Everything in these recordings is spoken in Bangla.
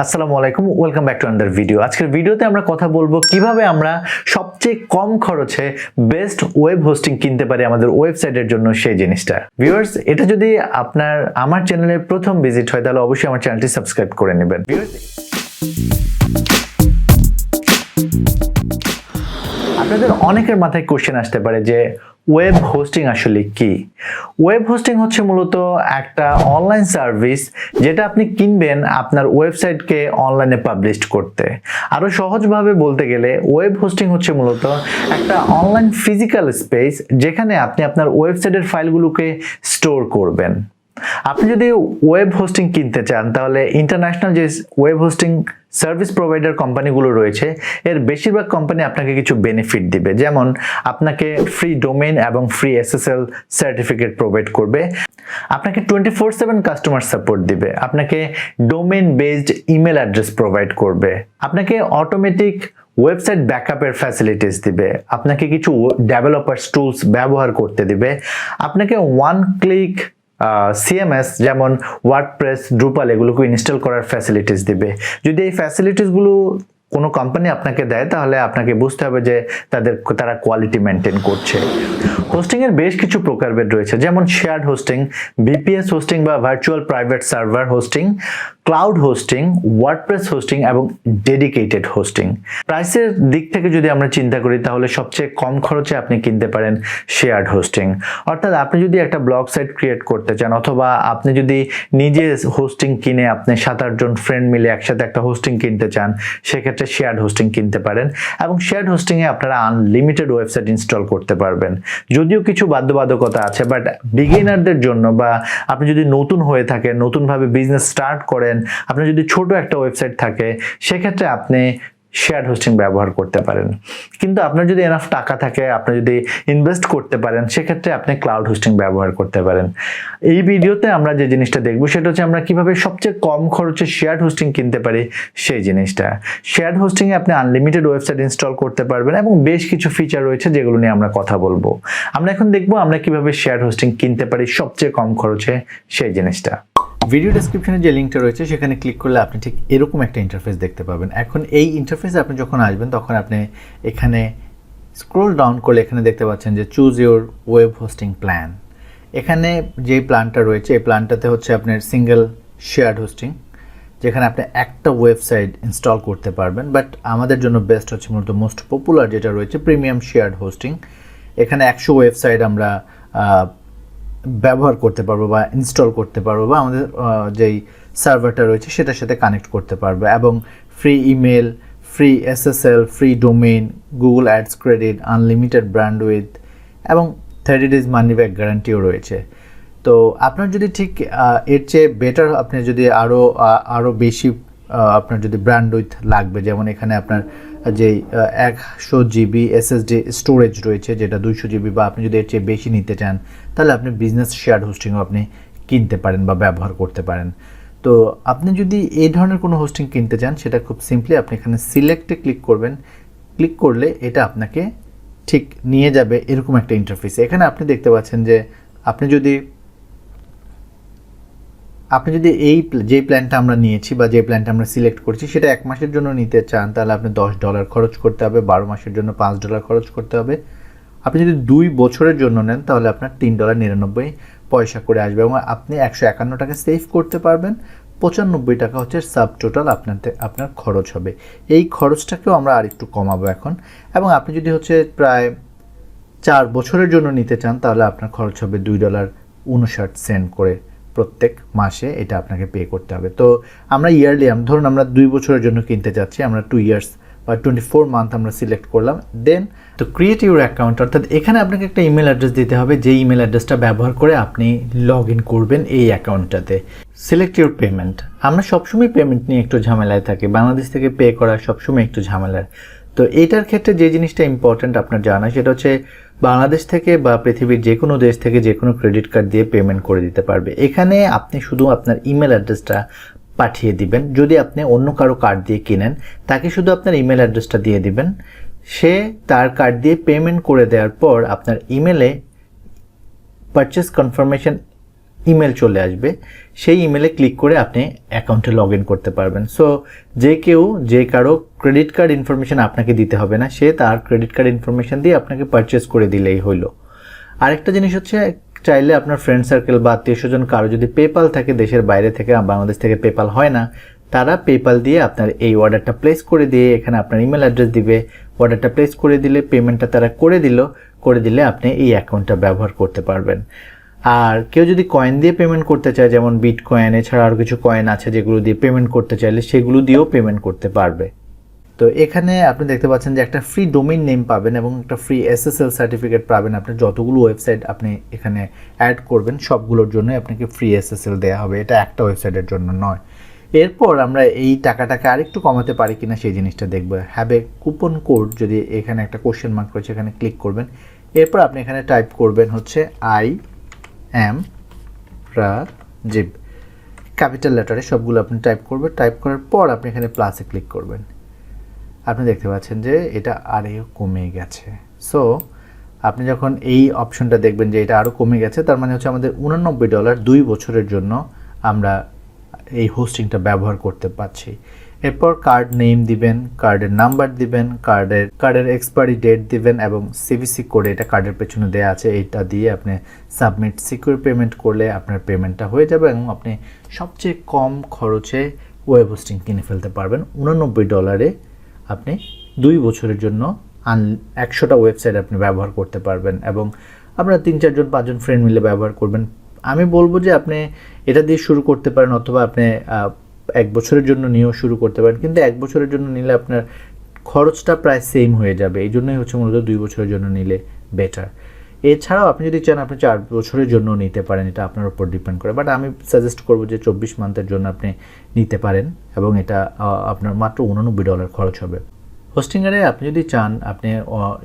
আসসালামু আলাইকুম, welcome back to another video. আজকের ভিডিওতে আমরা কথা বলবো কিভাবে আমরা সবচেয়ে কম খরচে বেস্ট ওয়েব হোস্টিং কিনতে পারি আমাদের ওয়েবসাইটের জন্য, সেই জিনিসটা। ভিউয়ার্স, এটা যদি আমার চ্যানেলে প্রথম ভিজিট হয় তাহলে অবশ্যই আমার চ্যানেলটি সাবস্ক্রাইব করে নেবেন। আপনাদের অনেকের মাথায় কোশ্চেন আসতে পারে যে ওয়েব হোস্টিং আসলে কি। ওয়েব হোস্টিং হচ্ছে মূলত একটা অনলাইন সার্ভিস যেটা আপনি কিনবেন আপনার ওয়েবসাইটকে অনলাইনে পাবলিশ করতে। আরো সহজভাবে বলতে গেলে ওয়েব হোস্টিং হচ্ছে মূলত একটা অনলাইন ফিজিক্যাল স্পেস যেখানে আপনি আপনার ওয়েবসাইটের ফাইলগুলোকে স্টোর করবেন। আপনি যদি ওয়েব হোস্টিং কিনতে চান তাহলে ইন্টারন্যাশনাল যে ওয়েব হোস্টিং সার্ভিস প্রোভাইডার কোম্পানিগুলো রয়েছে এর বেশিরভাগ কোম্পানি আপনাকে কিছু বেনিফিট দিবে, যেমন আপনাকে ফ্রি ডোমেইন এবং ফ্রি এসএসএল সার্টিফিকেট প্রোভাইড করবে, আপনাকে 24/7 কাস্টমার সাপোর্ট দিবে, আপনাকে domain based email address provide করবে, আপনাকে অটোমেটিক ওয়েবসাইট ব্যাকআপের ফ্যাসিলিটিস দিবে, আপনাকে কিছু ডেভেলপার্স টুলস ব্যবহার করতে দিবে, আপনাকে ওয়ান ক্লিক সিএমএস যেমন ওয়ার্ডপ্রেস, ড্রুপাল এগুলোকে ইনস্টল করার ফ্যাসিলিটিস দিবে। যদি এই ফ্যাসিলিটিসগুলো কোনো কোম্পানি আপনাকে দেয় তাহলে আপনাকে বুঝতে হবে যে তারা কোয়ালিটি মেনটেন করছে। হোস্টিং এর বেশ কিছু প্রকারভেদ রয়েছে, যেমন শেয়ার্ড হোস্টিং, ভিপিএস হোস্টিং বা virtual private server hosting, cloud hosting, WordPress hosting এবং ডেডিকেটেড হোস্টিং। প্রাইসের দিক থেকে যদি আমরা চিন্তা করি তাহলে সবচেয়ে কম খরচে আপনি কিনতে পারেন শেয়ার্ড হোস্টিং। অর্থাৎ আপনি যদি একটা ব্লগ সাইট ক্রিয়েট করতে চান অথবা আপনি যদি নিজে হোস্টিং কিনে আপনি 7-8 জন ফ্রেন্ড মিলে একসাথে একটা হোস্টিং কিনতে চান, সেক্ষেত্রে শেয়ার্ড হোস্টিং কিনতে পারেন এবং শেয়ার্ড হোস্টিং এ আপনারা আনলিমিটেড ওয়েবসাইট ইনস্টল করতে পারবেন। যদিও কিছু বাধ্যবাধকতা আছে, বাট বিগিনারদের জন্য বা আপনি যদি নতুন হয়ে থাকেন, নতুনভাবে বিজনেস স্টার্ট করেন, আপনার যদি ছোট একটা ওয়েবসাইট থাকে, সেক্ষেত্রে আপনি শেয়ার্ড হোস্টিং ব্যবহার করতে পারেন। কিন্তু আপনার যদি এনাফ টাকা থাকে, আপনি যদি ইনভেস্ট করতে পারেন, সেক্ষেত্রে আপনি ক্লাউড হোস্টিং ব্যবহার করতে পারেন। এই ভিডিওতে আমরা যে জিনিসটা দেখবো সেটা হচ্ছে আমরা কিভাবে সবচেয়ে কম খরচে শেয়ার্ড হোস্টিং কিনতে পারি সেই জিনিসটা। শেয়ার্ড হোস্টিং এ আপনি আনলিমিটেড ওয়েবসাইট ইনস্টল করতে পারবেন এবং বেশ কিছু ফিচার রয়েছে যেগুলো নিয়ে আমরা কথা বলবো। আমরা এখন দেখবো আমরা কিভাবে শেয়ার্ড হোস্টিং কিনতে পারি সবচেয়ে কম খরচে সেই জিনিসটা। ভিডিও ডেসক্রিপশনে যে লিঙ্কটা রয়েছে সেখানে ক্লিক করলে আপনি ঠিক এরকম একটা ইন্টারফেস দেখতে পাবেন। এখন এই ইন্টারফেসে আপনি যখন আসবেন তখন আপনি এখানে স্ক্রল ডাউন করলে এখানে দেখতে পাচ্ছেন যে choose your web hosting plan. এখানে যে প্ল্যানটা রয়েছে এই প্ল্যানটাতে হচ্ছে আপনার সিঙ্গেল শেয়ার্ড হোস্টিং, যেখানে আপনি একটা ওয়েবসাইট ইনস্টল করতে পারবেন। বাট আমাদের জন্য বেস্ট হচ্ছে মূলত মোস্ট পপুলার যেটা রয়েছে প্রিমিয়াম শেয়ার্ড হোস্টিং। এখানে 100 ওয়েবসাইট আমরা ব্যবহার করতে পারবো বা ইনস্টল করতে পারবো বা আমাদের যেই সার্ভারটা রয়েছে সেটার সাথে কানেক্ট করতে পারবো, এবং free email, free SSL, free domain, Google ads credit, unlimited ব্র্যান্ডউইথ এবং 30 days মানি ব্যাক গ্যারান্টিও রয়েছে। তো আপনার যদি ঠিক এর চেয়ে বেটার, আপনি যদি আরও বেশি আপনার যদি ব্র্যান্ডউইথ লাগবে, যেমন এখানে আপনার যেই 100 GB এসএসডি স্টোরেজ রয়েছে যেটা 200 GB, বা আপনি যদি এর চেয়ে বেশি নিতে চান তাহলে আপনি বিজনেস শেয়ার্ড হোস্টিংও আপনি কিনতে পারেন বা ব্যবহার করতে পারেন। তো আপনি যদি এই ধরনের কোনো হোস্টিং কিনতে চান সেটা খুব সিম্পলি আপনি এখানে সিলেক্টে ক্লিক করবেন। ক্লিক করলে এটা আপনাকে ঠিক নিয়ে যাবে এরকম একটা ইন্টারফেস। এখানে আপনি দেখতে পাচ্ছেন যে আপনি যদি যে প্ল্যানটা আমরা নিয়েছি বা যে প্ল্যানটা আমরা সিলেক্ট করছি সেটা 1 মাসের জন্য নিতে চান তাহলে আপনি $10 খরচ করতে হবে, 12 মাসের জন্য $5 খরচ করতে হবে। আপনি যদি 2 বছরের জন্য নেন তাহলে আপনার $3.99 করে আসবে এবং আপনি 151 টাকা সেভ করতে পারবেন। 95 টাকা হচ্ছে সাব টোটাল আপনার খরচ হবে। এই খরচটাকেও আমরা আরেকটু কমাবো এখন, এবং আপনি যদি হচ্ছে প্রায় 4 বছরের জন্য নিতে চান তাহলে আপনার খরচ হবে $2.59 করে প্রত্যেক মাসে, এটা আপনাকে পে করতে হবে। তো আমরা ইয়ারলি, ধরুন আমরা 2 বছরের জন্য কিনতে চাচ্ছি, আমরা 2 ইয়ার্স বা 24 মান্থ আমরা সিলেক্ট করলাম। দেন তো ক্রিয়েট ইউর অ্যাকাউন্ট, অর্থাৎ এখানে আপনাকে একটা ইমেল অ্যাড্রেস দিতে হবে, যে ইমেল অ্যাড্রেসটা ব্যবহার করে আপনি লগ ইন করবেন এই অ্যাকাউন্টটাতে। সিলেক্ট ইউর পেমেন্ট, আমরা সবসময় পেমেন্ট নিয়ে একটু ঝামেলায় থাকি, বাংলাদেশ থেকে পে করা সবসময় একটু ঝামেলার। তো এইটার ক্ষেত্রে যে জিনিসটা ইম্পর্ট্যান্ট আপনার জানা সেটা হচ্ছে বাংলাদেশ থেকে বা পৃথিবীর যে কোনো দেশ থেকে যে কোনো ক্রেডিট কার্ড দিয়ে পেমেন্ট করে দিতে পারবে। এখানে আপনি শুধু আপনার ইমেল অ্যাড্রেসটা পাঠিয়ে দিবেন। যদি আপনি অন্য কারো কার্ড দিয়ে কিনেন তাকে শুধু আপনার ইমেল অ্যাড্রেসটা দিয়ে দিবেন, সে তার কার্ড দিয়ে পেমেন্ট করে দেওয়ার পর আপনার ইমেলে পারচেস কনফার্মেশন ইমেল চলে আসবে, সেই ইমেলে ক্লিক করে আপনি অ্যাকাউন্টে লগ ইন করতে পারবেন। সো যে কারো ক্রেডিট কার্ড ইনফরমেশন আপনাকে দিতে হবে না, সে তার ক্রেডিট কার্ড ইনফরমেশন দিয়ে আপনাকে পারচেস করে দিলেই হলো। আরেকটা জিনিস হচ্ছে, চাইলে আপনার ফ্রেন্ড সার্কেল বা আত্মীয় স্বজন কারো যদি পেপাল থাকে দেশের বাইরে থেকে, বাংলাদেশ থেকে পেপাল হয় না, তারা পেপাল দিয়ে আপনার এই অর্ডারটা প্লেস করে দিয়ে এখানে আপনার ইমেল অ্যাড্রেস দিবে, অর্ডারটা প্লেস করে দিলে পেমেন্টটা তারা করে দিলে আপনি এই অ্যাকাউন্টটা ব্যবহার করতে পারবেন। আর কেউ যদি কয়েন দিয়ে পেমেন্ট করতে চায়, যেমন বিট কয়েন, এছাড়া আরও কিছু কয়েন আছে যেগুলো দিয়ে পেমেন্ট করতে চাইলে সেগুলো দিয়েও পেমেন্ট করতে পারবে। তো এখানে আপনি দেখতে পাচ্ছেন যে একটা ফ্রি ডোমেইন নেম পাবেন এবং একটা ফ্রি SSL সার্টিফিকেট পাবেন। আপনি যতগুলো ওয়েবসাইট আপনি এখানে অ্যাড করবেন সবগুলোর জন্য আপনাকে ফ্রি SSL দেওয়া হবে, এটা একটা ওয়েবসাইটের জন্য নয়। এরপর আমরা এই টাকাটাকে আরেকটু কমাতে পারি কিনা সেই জিনিসটা দেখব। হ্যাভ এ কুপন কোড, যদি এখানে একটা কোশ্চেন মার্ক রয়েছে এখানে ক্লিক করবেন। এরপর আপনি এখানে টাইপ করবেন হচ্ছে Imrajib, ক্যাপিটাল লেটারে সবগুলো আপনি টাইপ করবেন। টাইপ করার পর আপনি এখানে প্লাসে ক্লিক করবেন। আপনি দেখতে পাচ্ছেন যে এটা আরও কমে গেছে। সো আপনি যখন এই অপশনটা দেখবেন যে এটা আরও কমে গেছে, তার মানে হচ্ছে আমাদের $89 2 বছরের জন্য আমরা এই হোস্টিংটা ব্যবহার করতে পারছি। এরপর কার্ড নেম দিবেন, কার্ডের নাম্বার দিবেন, কার্ডের এক্সপায়ারি ডেট দিবেন এবং CVC কোড, এটা কার্ডের পেছনে দেওয়া আছে, এইটা দিয়ে আপনি সাবমিট সিকিউর পেমেন্ট করলে আপনার পেমেন্টটা হয়ে যাবে এবং আপনি সবচেয়ে কম খরচে ওয়েব হোস্টিং কিনে ফেলতে পারবেন। $89 আপনি 2 বছরের জন্য 100টা ওয়েবসাইট আপনি ব্যবহার করতে পারবেন এবং আপনারা 3-4 জন 5 জন ফ্রেন্ড মিলে ব্যবহার করবেন। আমি বলবো যে আপনি এটা দিয়ে শুরু করতে পারেন, অথবা আপনি 1 বছরের জন্য নিয়েও শুরু করতে পারেন, কিন্তু 1 বছরের জন্য নিলে আপনার খরচটা প্রায় সেম হয়ে যাবে। এই জন্যই হচ্ছে মূলত 2 বছরের জন্য নিলে বেটার। এছাড়াও আপনি যদি চান আপনি 4 বছরের জন্য নিতে পারেন, এটা আপনার উপর ডিপেন্ড করে, বাট আমি সাজেস্ট করবো যে 24 মান্থের জন্য আপনি নিতে পারেন এবং এটা আপনার মাত্র $89 খরচ হবে। হোস্টিংয়ে আপনি যদি চান আপনি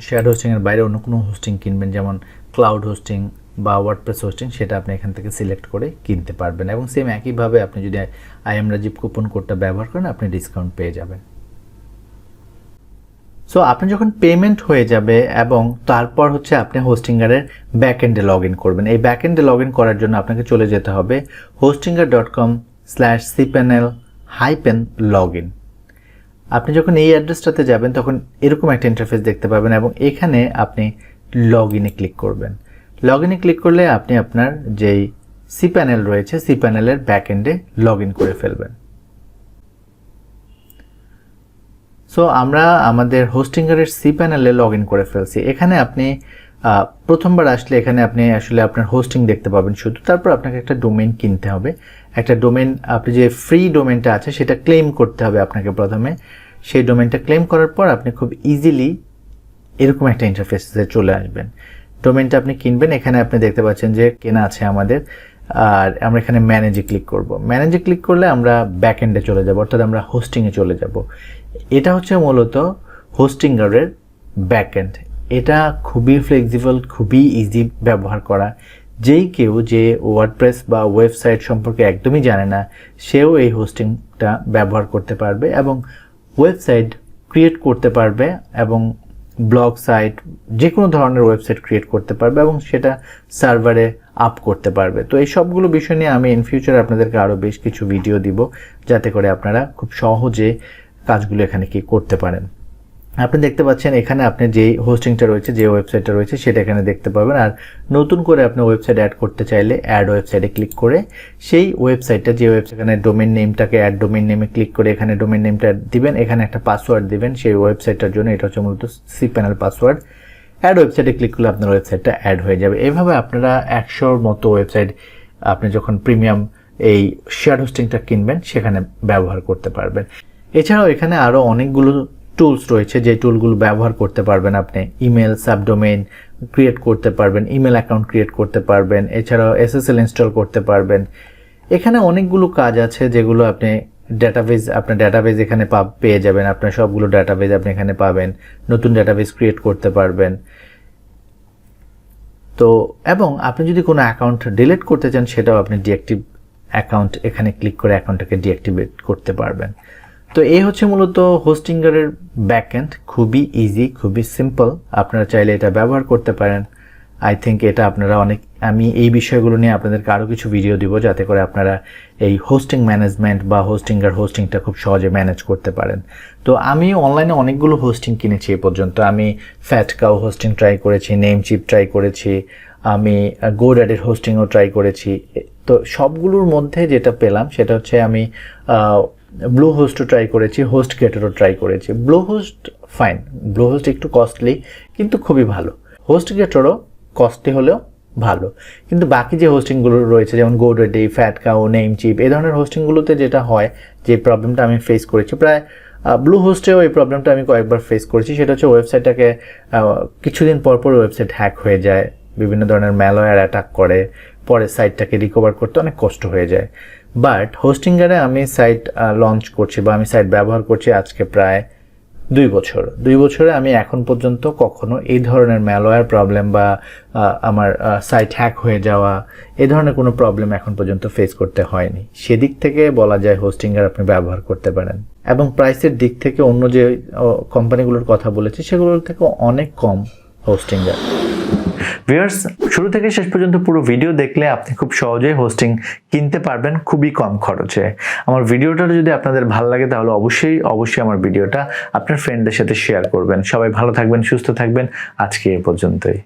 শেয়ার হোস্টিংয়ের বাইরে অন্য কোনো হোস্টিং কিনবেন, যেমন ক্লাউড হোস্টিং বা ওয়ার্ডপ্রেস হোস্টিং, সেটা আপনি এখান থেকে সিলেক্ট করে কিনতে পারবেন এবং সেম একইভাবে আপনি যদি Imrajib কুপন কোডটা ব্যবহার করেন আপনি ডিসকাউন্ট পেয়ে যাবেন। সো আপনি যখন পেমেন্ট হয়ে যাবে এবং তারপর হচ্ছে আপনি হোস্টিংয়ের ব্যাকএন্ডে লগ ইন করবেন। এই ব্যাকএন্ডে লগ ইন করার জন্য আপনাকে চলে যেতে হবে hostinger.com/cpanel-login। আপনি যখন এই অ্যাড্রেসটাতে যাবেন তখন এরকম একটা ইন্টারফেস দেখতে পাবেন এবং এখানে আপনি লগ ইনে ক্লিক করবেন। লগ ইনে ক্লিক করলে আপনি আপনার যেই cPanel রয়েছে cPanel-এর ব্যাকএন্ডে লগ ইন করে ফেলবেন। সো আমরা আমাদের হোস্টিংয়ের cPanel-এ লগ ইন করে ফেলছি। এখানে আপনি প্রথমবার আসলে এখানে আপনি আসলে আপনার হোস্টিং দেখতে পাবেন শুধু, তারপর আপনাকে একটা ডোমেইন কিনতে হবে। একটা ডোমেইন, আপনি যে ফ্রি ডোমেইনটা আছে সেটা ক্লেম করতে হবে আপনাকে প্রথমে। সেই ডোমেইনটা ক্লেম করার পর আপনি খুব ইজিলি এরকম একটা ইন্টারফেসে চলে আসবেন। ডোমেইনটা আপনি কিনবেন, এখানে আপনি দেখতে পাচ্ছেন যে কেনা আছে আমাদের, আর আমরা এখানে ম্যানেজে ক্লিক করব। ম্যানেজে ক্লিক করলে আমরা ব্যাকএন্ডে চলে যাব, অর্থাৎ আমরা হোস্টিংয়ে চলে যাব। এটা হচ্ছে মূলত হোস্টিংয়ের ব্যাকএন্ড। এটা খুবই ফ্লেক্সিবল, খুবই ইজি ব্যবহার করা। যেই কেউ যে ওয়ার্ডপ্রেস বা ওয়েবসাইট সম্পর্কে একদমই জানে না সেও এই হোস্টিংটা ব্যবহার করতে পারবে এবং ওয়েবসাইট ক্রিয়েট করতে পারবে এবং ব্লগ সাইট যে কোনো ধরনের ওয়েবসাইট ক্রিয়েট করতে পারবে এবং সেটা সার্ভারে আপ করতে পারবে। তো এই সবগুলো বিষয় নিয়ে আমি ইন ফিউচারে আপনাদেরকে আরও বেশ কিছু ভিডিও দিব, যাতে করে আপনারা খুব সহজে কাজগুলো এখানে কি করতে পারেন। আপনি দেখতে পাচ্ছেন এখানে আপনি যে হোস্টিংটা রয়েছে, যে ওয়েবসাইটটা রয়েছে সেটা এখানে দেখতে পাবেন। আর নতুন করে আপনি ওয়েবসাইট অ্যাড করতে চাইলে অ্যাড ওয়েবসাইটে ক্লিক করে সেই ওয়েবসাইটটা, যে ওয়েবসাইট, এখানে ডোমেইন নেমটাকে অ্যাড ডোমেইন নেমে ক্লিক করে এখানে ডোমেইন নেমটা দিবেন, এখানে একটা পাসওয়ার্ড দিবেন সেই ওয়েবসাইটটার জন্য। এটা হচ্ছে মূলত cPanel পাসওয়ার্ড। অ্যাড ওয়েবসাইটে ক্লিক করলে আপনার ওয়েবসাইটটা অ্যাড হয়ে যাবে। এইভাবে আপনারা 100-র মতো ওয়েবসাইট আপনি যখন প্রিমিয়াম এই শেয়ার হোস্টিংটা কিনবেন সেখানে ব্যবহার করতে পারবেন। এছাড়াও এখানে আরও অনেকগুলো টুলস রয়েছে যে টুলগুলো ব্যবহার করতে পারবেন। আপনি ইমেল সাবডোমেইন ক্রিয়েট করতে পারবেন, ইমেল অ্যাকাউন্ট ক্রিয়েট করতে পারবেন, এছাড়াও SSL ইনস্টল করতে পারবেন। এখানে অনেকগুলো কাজ আছে যেগুলো আপনি আপনার ডাটাবেজ এখানে পেয়ে যাবেন। আপনার সবগুলো ডাটাবেজ আপনি এখানে পাবেন, নতুন ডাটাবেজ ক্রিয়েট করতে পারবেন। তো এবং আপনি যদি কোনো অ্যাকাউন্ট ডিলিট করতে চান সেটাও আপনি ডিঅ্যাক্টিভ অ্যাকাউন্ট এখানে ক্লিক করে অ্যাকাউন্টটাকে ডিঅ্যাক্টিভেট করতে পারবেন। তো এই হচ্ছে মূলত হোস্টিংয়ের ব্যাকএন্ড, খুবই ইজি, খুবই সিম্পল। আপনারা চাইলে এটা ব্যবহার করতে পারেন। আই থিঙ্ক এটা আপনারা আমি এই বিষয়গুলো নিয়ে আপনাদেরকে আরও কিছু ভিডিও দিব, যাতে করে আপনারা এই হোস্টিং ম্যানেজমেন্ট বা হোস্টিংটা খুব সহজে ম্যানেজ করতে পারেন। তো আমি অনলাইনে অনেকগুলো হোস্টিং কিনেছি এ পর্যন্ত। আমি ফ্যাটকাউ হোস্টিং ট্রাই করেছি, নেমচিপ ট্রাই করেছি, আমি গোড্যাডির হোস্টিংও ট্রাই করেছি। তো সবগুলোর মধ্যে যেটা পেলাম সেটা হচ্ছে আমি ব্লু হোস্টও ট্রাই করেছি, হোস্ট গেটারও ট্রাই করেছি। Blue host fine, blue host একটু কস্টলি কিন্তু খুবই ভালো। হোস্ট গেটারও কস্টলি হলেও ভালো, কিন্তু বাকি যে হোস্টিংগুলো রয়েছে যেমন গোড্যাডি, ফ্যাটকাউ, নেমচিপ এই ধরনের হোস্টিংগুলোতে যেটা হয়, যে প্রবলেমটা আমি ফেস করেছি, প্রায় ব্লু হোস্টেও এই প্রবলেমটা আমি কয়েকবার ফেস করেছি, সেটা হচ্ছে ওয়েবসাইটটাকে কিছুদিন পর পর ওয়েবসাইট হ্যাক হয়ে যায়, বিভিন্ন ধরনের ম্যালওয়্যার অ্যাটাক করে, পরে সাইটটাকে রিকভার করতে অনেক কষ্ট হয়ে যায়। বাট হোস্টিংয়ারে আমি সাইট লঞ্চ করছি বা আমি সাইট ব্যবহার করছি আজকে প্রায় 2 বছর। 2 বছরে আমি এখন পর্যন্ত কখনো এই ধরনের ম্যালওয়্যার প্রবলেম বা আমার সাইট হ্যাক হয়ে যাওয়া এই ধরনের কোনো প্রবলেম এখন পর্যন্ত ফেস করতে হয়নি। সেদিক থেকে বলা যায় হোস্টিংয়ার আপনি ব্যবহার করতে পারেন, এবং প্রাইসের দিক থেকে অন্য যে কোম্পানিগুলোর কথা বলেছি সেগুলোর থেকে অনেক কম হোস্টিংয়ার। ভিউয়ার্স, শুরু থেকে শেষ পর্যন্ত পুরো ভিডিও দেখলে আপনি খুব সহজেই হোস্টিং কিনতে পারবেন খুবই কম খরচে। আমার ভিডিওটা যদি আপনাদের ভালো লাগে তাহলে অবশ্যই আমার ভিডিওটা আপনার ফ্রেন্ডদের সাথে শেয়ার করবেন। সবাই ভালো থাকবেন, সুস্থ থাকবেন। আজকে এ পর্যন্তই।